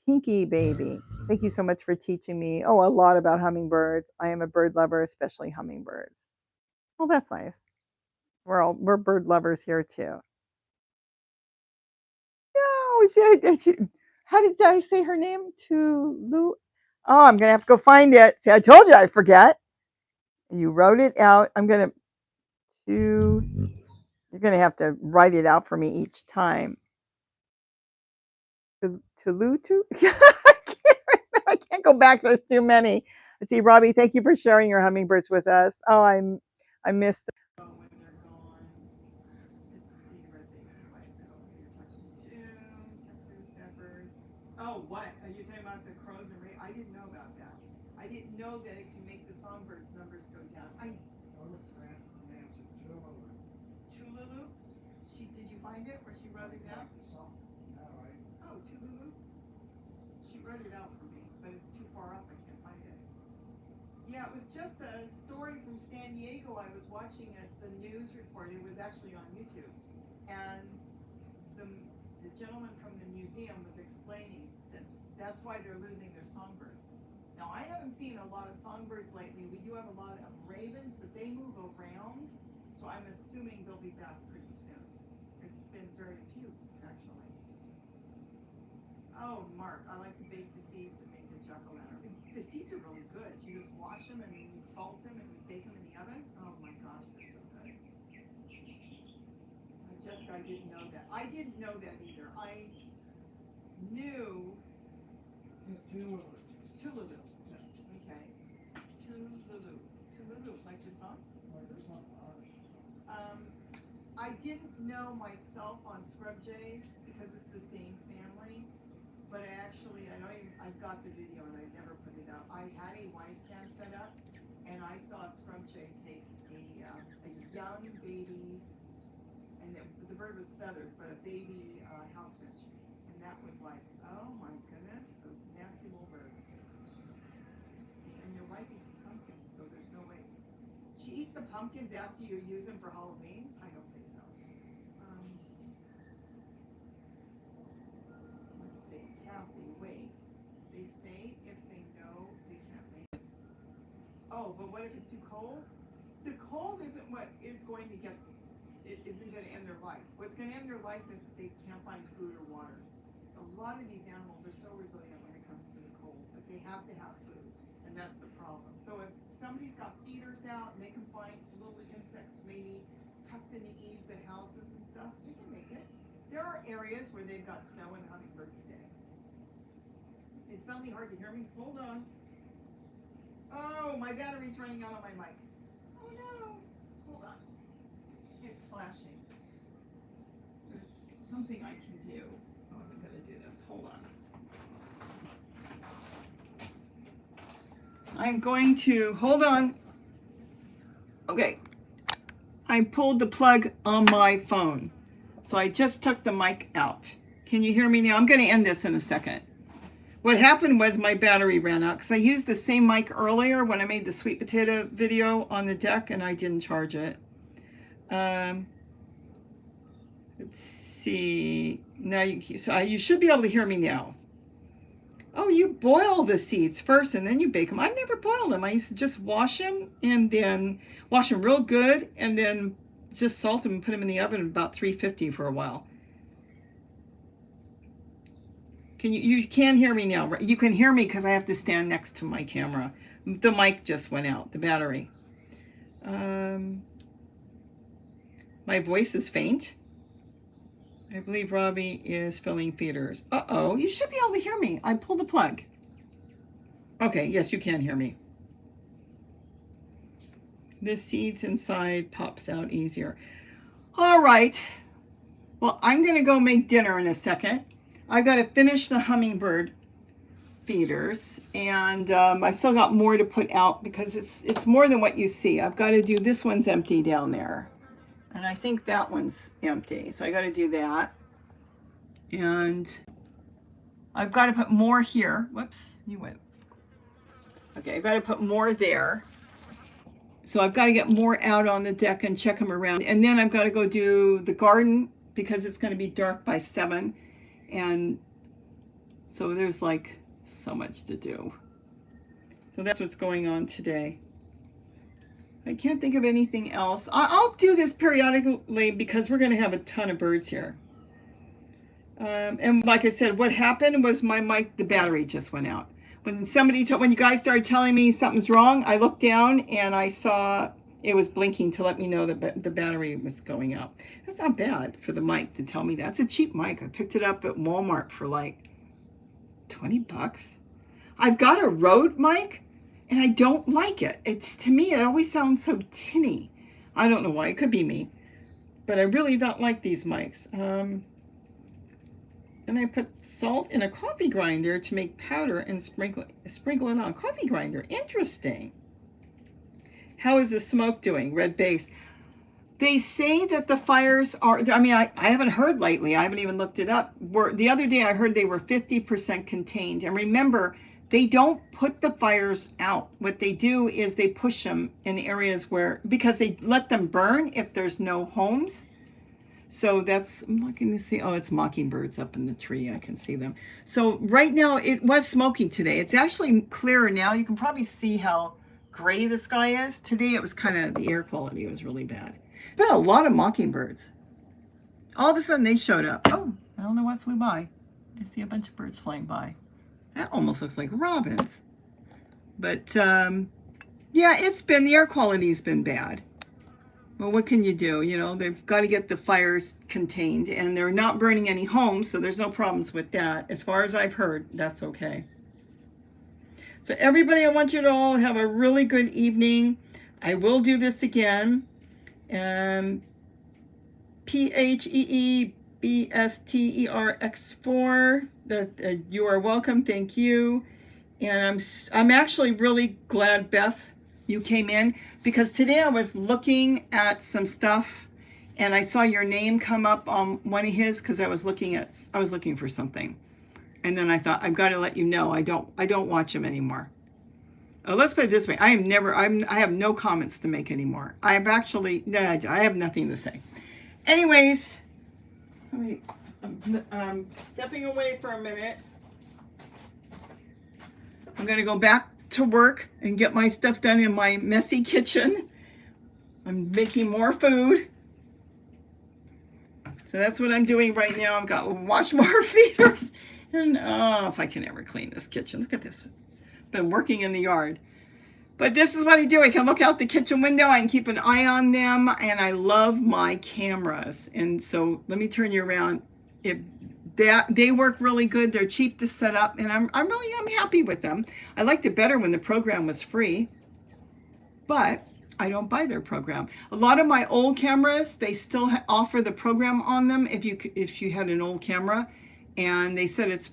Pinky baby, thank you so much for teaching me, a lot about hummingbirds. I am a bird lover, especially hummingbirds. Well, that's nice. We're bird lovers here too. No, how did I say her name? Tulu. Oh, I'm gonna have to go find it. See, I told you I forget. You wrote it out. You're gonna have to write it out for me each time. Tulutu? I can't go back. There's too many. Let's see, Robbie. Thank you for sharing your hummingbirds with us. Oh, I missed them. Oh, when they're gone. Let's see where they survive. Oh, you're talking to Texas shepherds. Oh, what? Are you talking about the crows and ray? I didn't know about that. I didn't know that it can make the songbirds numbers go down. Tululu? Did you find it where she wrote it down? Oh, Tululu. She wrote it out for me, but it's too far up. I can't find it. Yeah, it was just a story from San Diego. I was watching the news report. It was actually on YouTube. And the gentleman from the museum was explaining that that's why they're losing their songbirds. Now, I haven't seen a lot of songbirds lately. We do have a lot of ravens, but they move around. So I'm assuming they'll be back pretty soon. There's been very few, actually. Oh, Mark, I like to bake the seeds and make the jack-o'-lantern. The seeds are really good. You just wash them and you salt them and you bake them in the oven. Oh my gosh, they're so good. Jessica, I didn't know that. I didn't know that either. I knew Tululu. Okay. Tululu, like the song? I didn't know myself on scrub jays because it's the same family. But I know I've got the video and I never put it up. I had a wine stand set up and I saw a scrub jay take a young baby, and the bird was feathered, but a baby house finch. And that was like, oh my goodness, those nasty little birds. And your wife eats pumpkins, so there's no way. She eats the pumpkins after you use them for Halloween? I don't think so. Wait. They stay if they know they can't make it. Oh, but what if it's too cold? The cold isn't what is going to get, it isn't going to end their life. What's going to end their life is they can't find food or water. A lot of these animals are so resilient when it comes to the cold, but they have to have food, and that's the problem. So if somebody's got feeders out and they can find little insects maybe tucked in the eaves of houses and stuff, they can make it. There are areas where they've got snow and hummingbirds stay. It's suddenly hard to hear me. Hold on. Oh, my battery's running out on my mic. Oh no. Hold on. It's flashing. There's something I can do. I wasn't going to do this. Hold on. I'm going to, hold on. Okay. I pulled the plug on my phone. So I just took the mic out. Can you hear me now? I'm going to end this in a second. What happened was my battery ran out because I used the same mic earlier when I made the sweet potato video on the deck and I didn't charge it. Let's see. Now you should be able to hear me now. Oh, you boil the seeds first and then you bake them. I've never boiled them. I used to just wash them and then wash them real good and then just salt them and put them in the oven at about 350 for a while. You can hear me now, right? You can hear me because I have to stand next to my camera. The mic just went out, the battery. My voice is faint. I believe Robbie is filling feeders. Uh-oh, you should be able to hear me. I pulled the plug. Okay, yes, you can hear me. The seeds inside pops out easier. All right. Well, I'm going to go make dinner in a second. I've got to finish the hummingbird feeders, and I've still got more to put out because it's more than what you see. I've got to do, this one's empty down there, and I think that one's empty, so I got to do that. And I've got to put more here. Whoops, you went. Okay, I've got to put more there. So I've got to get more out on the deck and check them around, and then I've got to go do the garden because it's going to be dark by 7. And so there's like so much to do. So that's what's going on today. I can't think of anything else. I'll do this periodically because we're going to have a ton of birds here. And like I said, what happened was my mic, the battery just went out. When you guys started telling me something's wrong, I looked down and I saw it was blinking to let me know that the battery was going out. That's not bad for the mic to tell me that. It's a cheap mic. I picked it up at Walmart for like 20 bucks. I've got a Rode mic and I don't like it. To me, it always sounds so tinny. I don't know why. It could be me. But I really don't like these mics. Then I put salt in a coffee grinder to make powder and sprinkle it on. Coffee grinder. Interesting. How is the smoke doing? Red base. They say that the fires are, I mean, I haven't heard lately. I haven't even looked it up. The other day I heard they were 50% contained. And remember, they don't put the fires out. What they do is they push them in areas where, because they let them burn if there's no homes. So that's, I'm looking to see, oh, it's mockingbirds up in the tree. I can see them. So right now it was smoky today. It's actually clearer now. You can probably see how gray the sky is. Today it was kind of, the air quality was really bad. But a lot of mockingbirds. All of a sudden they showed up. Oh, I don't know what flew by. I see a bunch of birds flying by. That almost looks like robins. But yeah, the air quality's been bad. Well, what can you do? You know, they've got to get the fires contained, and they're not burning any homes, so there's no problems with that. As far as I've heard, that's okay. So everybody, I want you to all have a really good evening. I will do this again. PHEEBSTERX4. You are welcome. Thank you. And I'm actually really glad, Beth, you came in, because today I was looking at some stuff and I saw your name come up on one of his, because I was looking for something. And then I thought, I've got to let you know I don't watch him anymore. Oh, let's put it this way. I have no comments to make anymore. I have nothing to say. Anyways, I'm stepping away for a minute. I'm going to go back to work and get my stuff done in my messy kitchen. I'm making more food. So that's what I'm doing right now. I've got to wash more feeders. And oh, if I can ever clean this kitchen. Look at this. Been working in the yard. But this is what I do. I can look out the kitchen window. I can keep an eye on them. And I love my cameras. And so let me turn you around. They work really good. They're cheap to set up, and I'm happy with them. I liked it better when the program was free, but I don't buy their program. A lot of my old cameras, they still offer the program on them if you had an old camera, and they said it's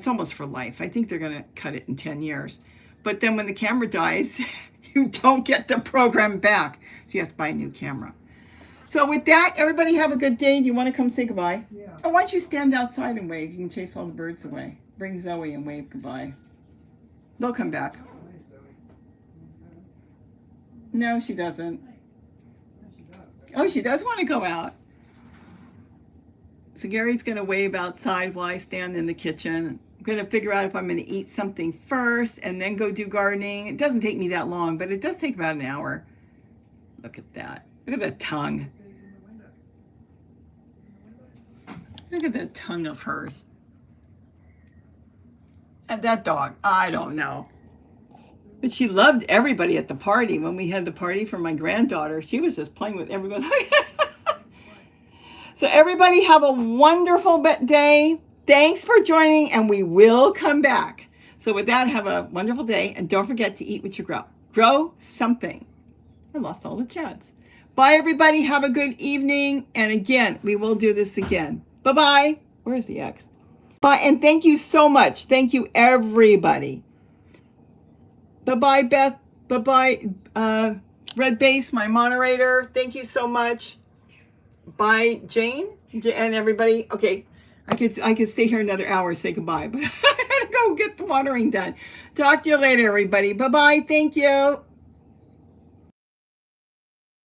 almost for life. I think they're going to cut it in 10 years. But then when the camera dies, you don't get the program back, so you have to buy a new camera. So with that, everybody have a good day. Do you want to come say goodbye? Yeah. Oh, why don't you stand outside and wave? You can chase all the birds away. Bring Zoe and wave goodbye. They'll come back. No, she doesn't. Oh, she does want to go out. So Gary's going to wave outside while I stand in the kitchen. I'm going to figure out if I'm going to eat something first and then go do gardening. It doesn't take me that long, but it does take about an hour. Look at that. Look at that tongue. Look at that tongue of hers. And that dog, I don't know. But she loved everybody at the party. When we had the party for my granddaughter, she was just playing with everybody. So everybody have a wonderful day. Thanks for joining, and we will come back. So with that, have a wonderful day, and don't forget to eat what you grow. Grow something. I lost all the chats. Bye, everybody. Have a good evening. And again, we will do this again. Bye-bye. Where's the X? Bye, and thank you so much. Thank you, everybody. Bye-bye, Beth. Bye-bye, Red Base, my moderator. Thank you so much. Bye, Jane, and everybody. Okay, I could stay here another hour and say goodbye, but I gotta go get the watering done. Talk to you later, everybody. Bye-bye. Thank you.